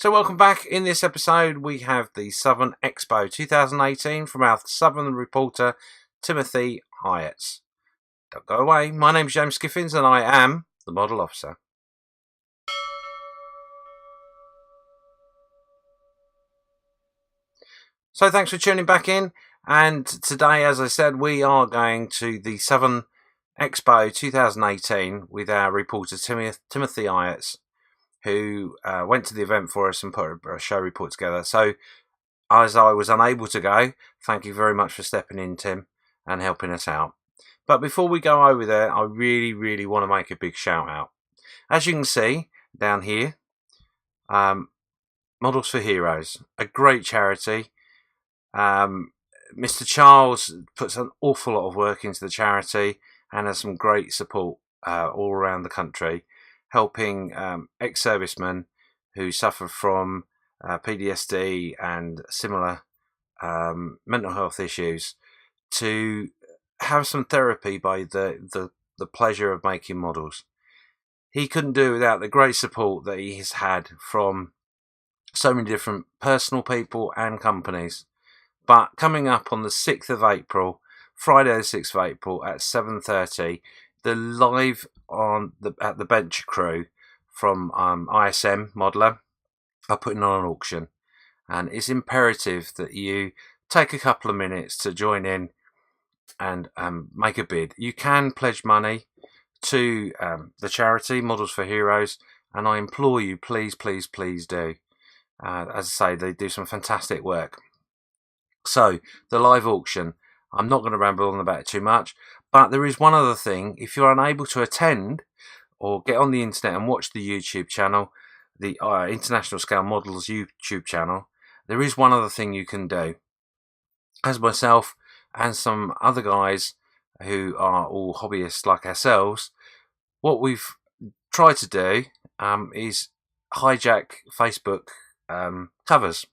So welcome back. In this episode we have the Southern Expo 2018 from our Southern reporter Timothy Ivatts. Don't go away. My name's James Skiffins and I am the model officer. So thanks for tuning back in, and today, as I said, we are going to the Southern Expo 2018 with our reporter Timothy Ivatts, who went to the event for us and put a show report together. So as I was unable to go, thank you very much for stepping in, Tim, and helping us out. But before we go over there, I really want to make a big shout out. As you can see down here, Models for Heroes, a great charity. Mr. Charles puts an awful lot of work into the charity and has some great support all around the country, helping ex-servicemen who suffer from PTSD and similar mental health issues to have some therapy by the pleasure of making models. He couldn't do it without the great support that he has had from so many different personal people and companies. But coming up on the 6th of April, Friday the 6th of April at 7:30, the live at the bench crew from ISM Modeler are putting on an auction, and it's imperative that you take a couple of minutes to join in and make a bid. You can pledge money to the charity Models for Heroes, and I implore you, please do. As I say, they do some fantastic work. So the live auction, I'm not going to ramble on about it too much, but there is one other thing. If you're unable to attend or get on the internet and watch the YouTube channel, the International Scale Models YouTube channel, there is one other thing you can do. As myself and some other guys who are all hobbyists like ourselves, what we've tried to do is hijack Facebook covers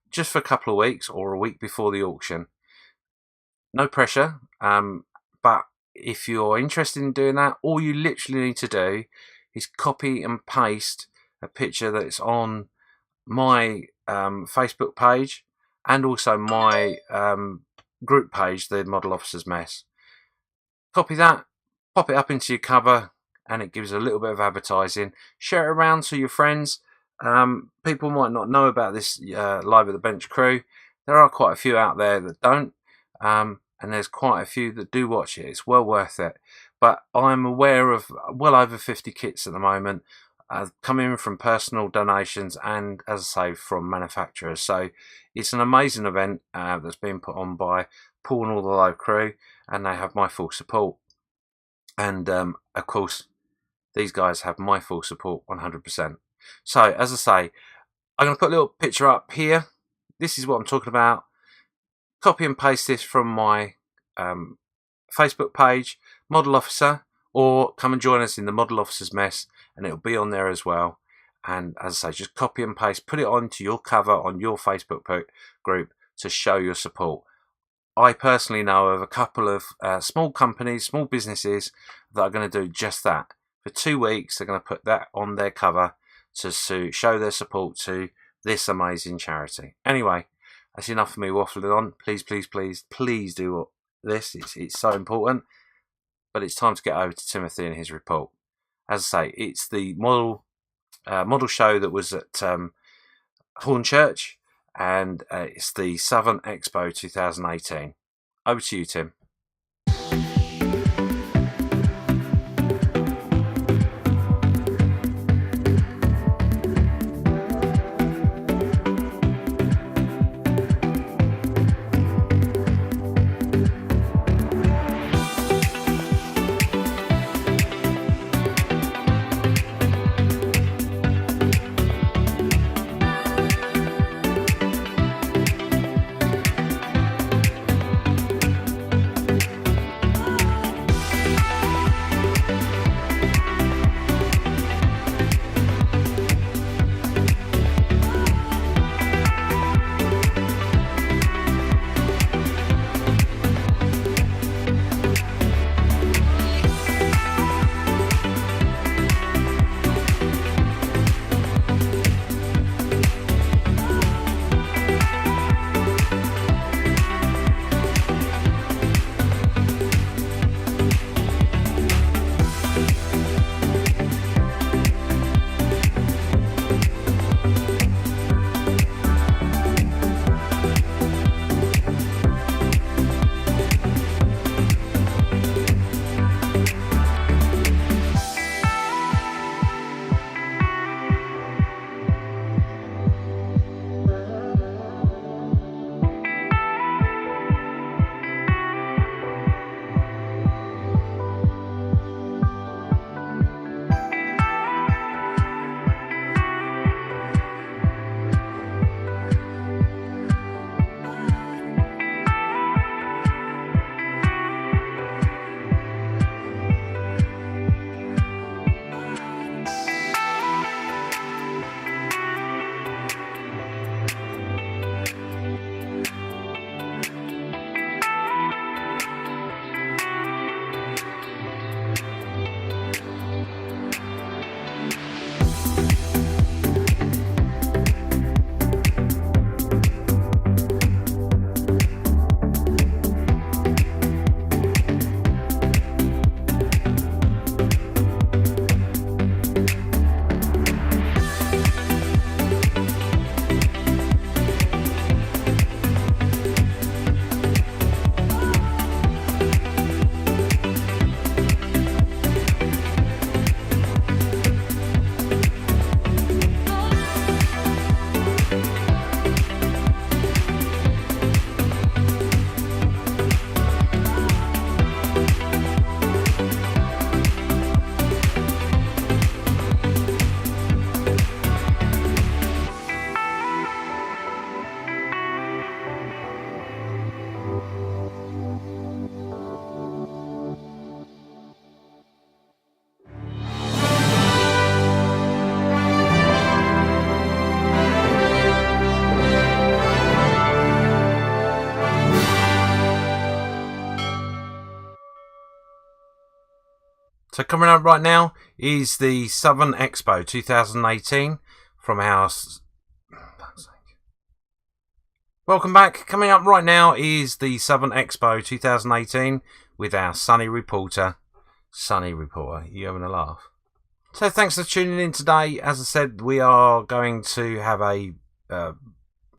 just for a couple of weeks or a week before the auction. No pressure, but if you're interested in doing that, all you literally need to do is copy and paste a picture that's on my Facebook page and also my group page, the Model Officers Mess. Copy that, pop it up into your cover, and it gives a little bit of advertising. Share it around to your friends. People might not know about this live at the bench crew. There are quite a few out there that don't, and there's quite a few that do watch it. It's well worth it. But I'm aware of well over 50 kits at the moment coming from personal donations and, as I say, from manufacturers. So it's an amazing event that's been put on by Paul and all the live crew, and they have my full support. And of course, these guys have my full support 100%. So, as I say, I'm going to put a little picture up here. This is what I'm talking about. Copy and paste this from my Facebook page, Model Officer, or come and join us in the Model Officers Mess, and it'll be on there as well. And as I say, just copy and paste, put it onto your cover on your Facebook group to show your support. I personally know of a couple of small companies, small businesses that are going to do just that. For 2 weeks, they're going to put that on their cover to show their support to this amazing charity. Anyway, that's enough of me waffling on. Please do this. It's so important. But it's time to get over to Timothy and his report. As I say, it's the model show that was at Hornchurch, and it's the Southern Expo 2018. Over to you, Tim. So coming up right now is the Southern Expo 2018 from our... Welcome back. Coming up right now is the Southern Expo 2018 with our Sunny reporter. Sunny reporter, you having a laugh? So thanks for tuning in today. As I said, we are going to have a